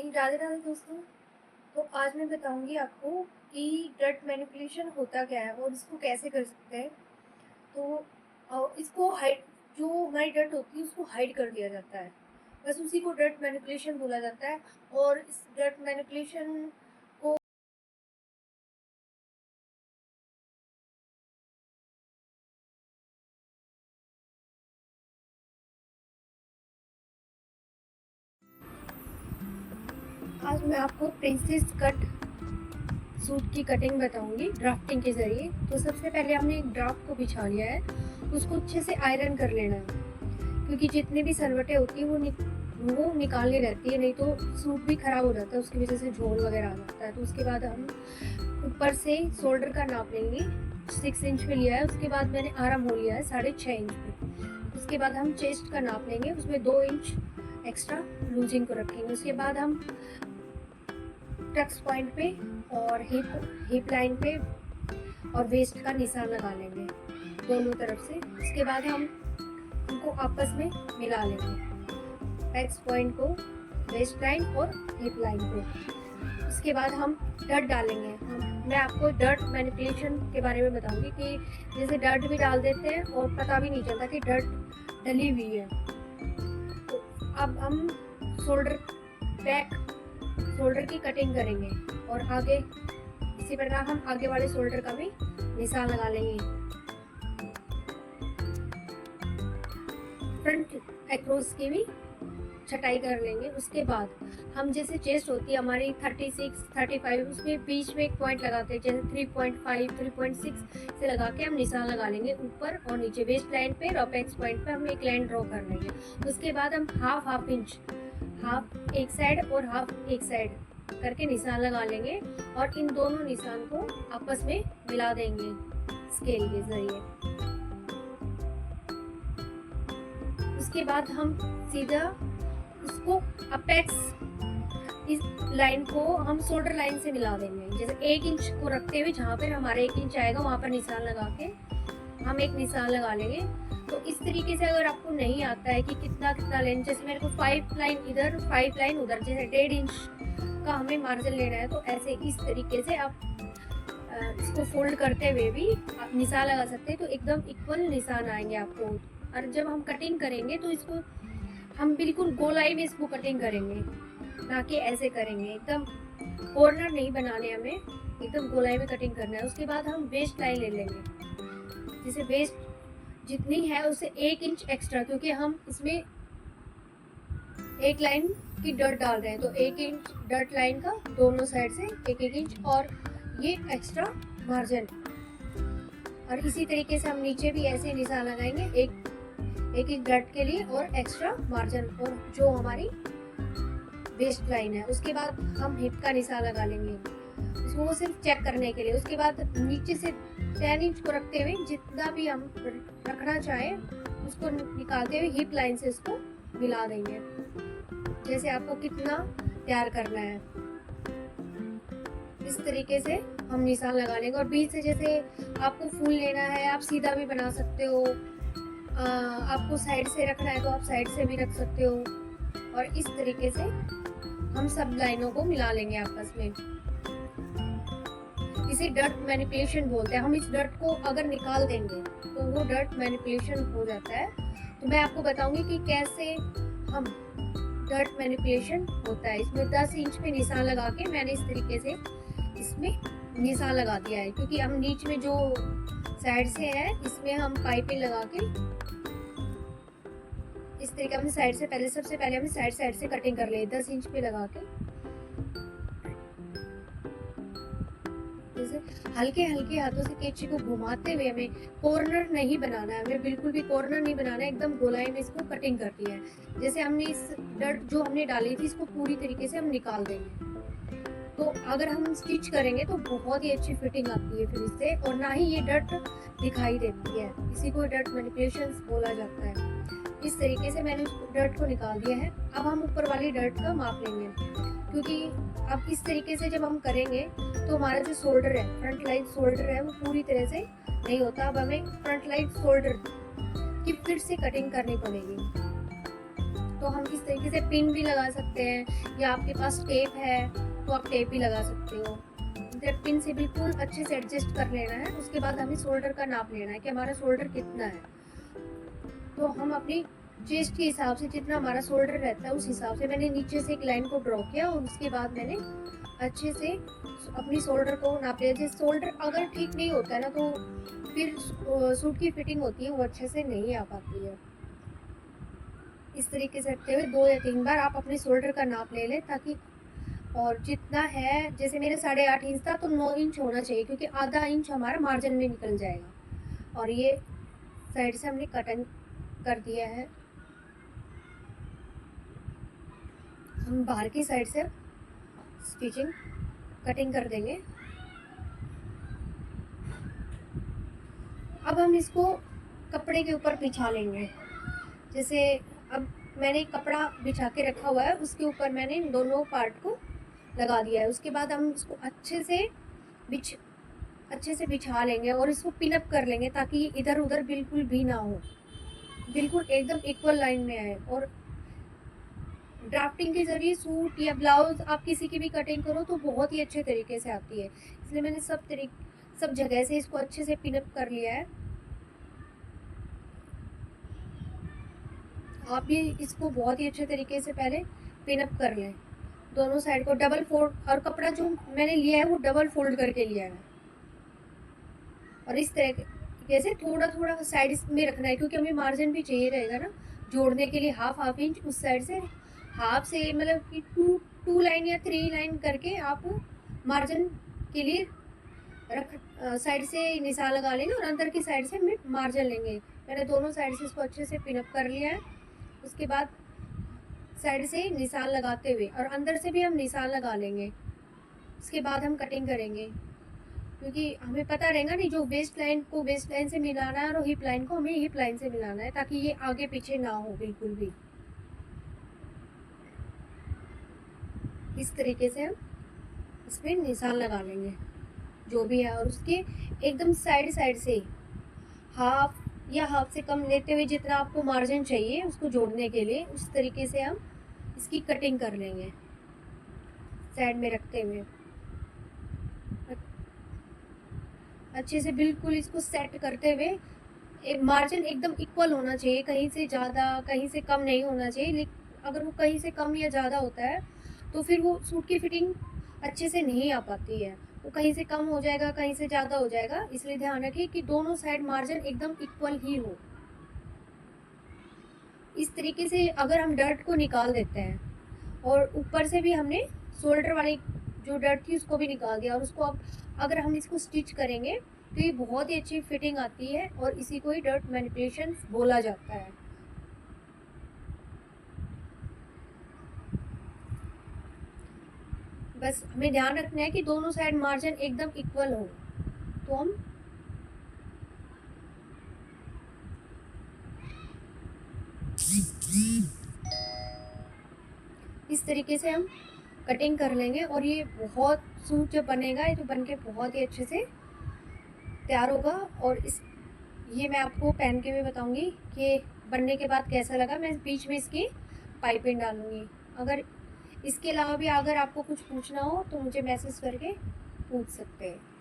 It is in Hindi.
राधे राधे दोस्तों। तो आज मैं बताऊंगी आपको कि डट मैनिपुलेशन होता क्या है और इसको कैसे कर सकते हैं। तो इसको हाइड, जो हमारी डट होती है उसको हाइड कर दिया जाता है, बस उसी को डट मैनिपुलेशन बोला जाता है। और इस डट मैनिपुलेशन को आज मैं आपको प्रिंसेस कट सूट की कटिंग बताऊंगी ड्राफ्टिंग के ज़रिए। तो सबसे पहले हमने एक ड्राफ्ट को बिछा लिया है, उसको अच्छे से आयरन कर लेना है, क्योंकि जितनी भी सलवटें होती हैं वो निकालनी रहती है, नहीं तो सूट भी ख़राब हो जाता है, उसकी वजह से झोल वगैरह आ जाता है। तो उसके बाद हम ऊपर से शोल्डर का नाप लेंगे, 6 इंच पे लिया है। उसके बाद मैंने आर्म होल लिया है 6.5 इंच पे। उसके बाद हम चेस्ट का नाप लेंगे, उसमें 2 इंच एक्स्ट्रा लूजिंग को रखेंगे। उसके बाद हम टक्स पॉइंट पे और हिप लाइन पे और वेस्ट का निशान लगा लेंगे दोनों तरफ से। उसके बाद हम उनको आपस में मिला लेंगे, टक्स पॉइंट को वेस्ट लाइन और हिप लाइन को। उसके बाद हम डट डालेंगे। मैं आपको डट मैनिपुलेशन के बारे में बताऊंगी कि जैसे डट भी डाल देते हैं और पता भी नहीं चलता कि डट डली हुई है। तो अब हम शोल्डर की कटिंग करेंगे और आगे इसी प्रकार हम आगे वाले शोल्डर का भी निशान लगा लेंगे, फ्रंट अक्रॉस की भी छटाई कर लेंगे। उसके बाद हम जैसे चेस्ट होती है हमारी 36, 35, उसमें बीच में एक पॉइंट लगाते हैं, जैसे 3.5, 3.6 से लगा के हम निशान लगा लेंगे ऊपर और नीचे। वेस्ट लाइन पे रॉपेक्स पॉइंट पे हम एक लाइन ड्रॉ कर लेंगे। उसके बाद हम हाफ इंच, हाफ एक साइड और हाफ एक साइड करके निशान लगा लेंगे और इन दोनों निशान को आपस में मिला देंगे स्केल के जरिए। उसके बाद हम सीधा इसको अपेक्स, इस लाइन को हम शोल्डर लाइन से मिला देंगे। जैसे 1 इंच को रखते हुए जहाँ पर हमारा 1 इंच आएगा वहाँ पर निशान लगा के हम एक निशान लगा लेंगे। तो इस तरीके से अगर आपको नहीं आता है कि कितना लेंथ, जैसे मेरे को 5 लाइन इधर 5 लाइन उधर, जैसे 1.5 इंच का हमें मार्जिन लेना है, तो ऐसे इस तरीके से आप इसको फोल्ड करते हुए भी आप निशान लगा सकते हैं। तो एकदम इक्वल निशान आएंगे आपको। और जब हम कटिंग करेंगे तो इसको हम बिल्कुल गोलाई में इसको कटिंग करेंगे, ना कि ऐसे करेंगे। एकदम कॉर्नर नहीं बनाने, हमें एकदम गोलाई में कटिंग करना है। उसके बाद हम वेस्ट लाइन ले लेंगे, जैसे वेस्ट जितनी है उससे 1 इंच एक्स्ट्रा, क्योंकि हम इसमें एक लाइन की डट डाल रहे हैं। तो 1 इंच डट लाइन का दोनों साइड से 1-1 इंच और ये एक्स्ट्रा मार्जिन। और इसी तरीके से हम नीचे भी ऐसे निशान लगाएंगे, एक इंच डट के लिए और एक्स्ट्रा मार्जिन और जो हमारी वेस्ट लाइन है। उसके बाद हम हिप का निशान लगा लेंगे, इसको वो सिर्फ चेक करने के लिए। उसके बाद नीचे से 10 इंच को रखते हुए जितना भी हम रखना चाहें उसको निकालते हुए हिप लाइन से इसको मिला देंगे, जैसे आपको कितना तैयार करना है। इस तरीके से हम निशान लगा लेंगे। और बीच से जैसे आपको फूल लेना है आप सीधा भी बना सकते हो, आपको साइड से रखना है तो आप साइड से भी रख सकते हो। और इस तरीके से हम सब लाइनों को मिला लेंगे आपस में। इसे डट मैनिपुलेशन बोलते हैं। हम इस डट को अगर निकाल देंगे तो वो डट मैनिपुलेशन हो जाता है। तो मैं आपको बताऊंगी कि कैसे हम डट मैनिपुलेशन होता है। इसमें 10 इंच पे निशान लगा के मैंने इस तरीके से इसमें निशान लगा दिया है, क्योंकि हम नीचे में जो साइड से है इसमें हम पाइपिंग लगा के इस तरीके हमने साइड से पहले, सबसे पहले हमने साइड से कटिंग कर ली 10 इंच पे लगा के। जैसे हल्के हल्के हाथों से कैंची को घुमाते हुए, हमें कॉर्नर नहीं बनाना है, हमें बिल्कुल भी कॉर्नर नहीं बनाना है, एकदम गोलाई में इसको कटिंग करती है। जैसे हमने इस डट जो हमने डाली थी इसको पूरी तरीके से हम निकाल देंगे। तो अगर हम स्टिच करेंगे तो बहुत ही अच्छी फिटिंग आती है फिर इससे, और ना ही ये डट दिखाई देती है। इसी को डट मैनिपुलेशन बोला जाता है। इस तरीके से मैंने डट को निकाल दिया है। अब हम ऊपर वाली डट का माप लेंगे, क्योंकि अब इस तरीके से जब हम करेंगे तो हमारा जो शोल्डर है, फ्रंट लाइन शोल्डर है, वो पूरी तरह से नहीं होता। अब हमें फ्रंट लाइन शोल्डर की फिर से कटिंग करनी पड़ेगी। तो हम इस तरीके से पिन भी लगा सकते हैं, या आपके पास टेप है तो आप टेप भी लगा सकते हो। जब पिन से बिल्कुल अच्छे से एडजस्ट कर लेना है। उसके बाद हमें शोल्डर का नाप लेना है कि हमारा शोल्डर कितना है। तो हम अपनी चेस्ट के हिसाब से जितना हमारा शोल्डर रहता है उस हिसाब से मैंने नीचे से एक लाइन को ड्रॉ किया, और उसके बाद मैंने अच्छे से अपनी शोल्डर को नाप लिया। जैसे शोल्डर अगर ठीक नहीं होता है ना, तो फिर सूट की फिटिंग होती है वो अच्छे से नहीं आ पाती है। इस तरीके से रखते हुए 2 या 3 बार आप अपने शोल्डर का नाप ले लें, ताकि और जितना है, जैसे मेरे 8.5 इंच था तो 9 इंच होना चाहिए, क्योंकि आधा इंच हमारा मार्जिन में निकल जाएगा। और ये साइड से हमने कटिंग कर दिया है। हम बाहर की साइड से स्टिचिंग कटिंग कर देंगे। अब हम इसको कपड़े के ऊपर बिछा लेंगे। जैसे अब मैंने एक कपड़ा बिछा के रखा हुआ है, उसके ऊपर मैंने इन दोनों पार्ट को लगा दिया है। उसके बाद हम इसको अच्छे से बिछा लेंगे और इसको पिनअप कर लेंगे, ताकि ये इधर उधर बिल्कुल भी ना हो, बिल्कुल एकदम इक्वल लाइन में आए। और ड्राफ्टिंग के जरिए सूट या ब्लाउज आप किसी की भी कटिंग करो तो बहुत ही अच्छे तरीके से आती है। इसलिए मैंने सब जगह से इसको अच्छे से पिनअप कर लिया है। आप भी इसको बहुत ही अच्छे तरीके से पहले पिनअप कर लें, दोनों साइड को डबल फोल्ड। और कपड़ा जो मैंने लिया है वो डबल फोल्ड करके लिया है। और इस तरीके से थोड़ा थोड़ा साइड में रखना है, क्योंकि हमें मार्जिन भी चाहिए रहेगा ना जोड़ने के लिए। हाफ इंच उस साइड से, हाफ से मतलब कि टू लाइन या 3 लाइन करके आप मार्जिन के लिए साइड से निशान लगा लेंगे, और अंदर की साइड से हम मार्जिन लेंगे। मैंने दोनों साइड से इसको अच्छे से पिनअप कर लिया है। उसके बाद साइड से निशान लगाते हुए, और अंदर से भी हम निशान लगा लेंगे। उसके बाद हम कटिंग करेंगे, क्योंकि हमें पता रहेगा नहीं, जो वेस्ट लाइन को वेस्ट लाइन से मिलाना है और हिप लाइन को हमें हिप लाइन से मिलाना है, ताकि ये आगे पीछे ना हो बिल्कुल भी। इस तरीके से हम इसमें निशान लगा लेंगे जो भी है। और उसके एकदम साइड से हाफ या हाफ से कम लेते हुए जितना आपको मार्जिन चाहिए उसको जोड़ने के लिए, उस तरीके से हम इसकी कटिंग कर लेंगे साइड में रखते हुए। अच्छे से बिल्कुल इसको सेट करते हुए, एक मार्जिन एकदम इक्वल होना चाहिए, कहीं से ज़्यादा कहीं से कम नहीं होना चाहिए। लेकिन अगर वो कहीं से कम या ज़्यादा होता है तो फिर वो सूट की फिटिंग अच्छे से नहीं आ पाती है। वो कहीं से कम हो जाएगा, कहीं से ज़्यादा हो जाएगा। इसलिए ध्यान रखिए कि दोनों साइड मार्जिन एकदम इक्वल ही हो। इस तरीके से अगर हम डर्ट को निकाल देते हैं, और ऊपर से भी हमने शोल्डर वाली जो डर्ट थी उसको भी निकाल दिया, और उसको अब अगर हम इसको स्टिच करेंगे तो ये बहुत ही अच्छी फिटिंग आती है, और इसी को ही डर्ट मैनिपुलेशन बोला जाता है। बस हमें ध्यान रखना है कि दोनों साइड मार्जिन एकदम इक्वल हो। तो हम इस तरीके से हम कटिंग कर लेंगे, और ये बहुत सूट जब बनेगा ये तो बन के बहुत ही अच्छे से तैयार होगा। और ये मैं आपको पहन के भी बताऊंगी कि बनने के बाद कैसा लगा। मैं बीच में इसकी पाइपिंग डालूंगी। अगर इसके अलावा भी अगर आपको कुछ पूछना हो तो मुझे मैसेज करके पूछ सकते हैं।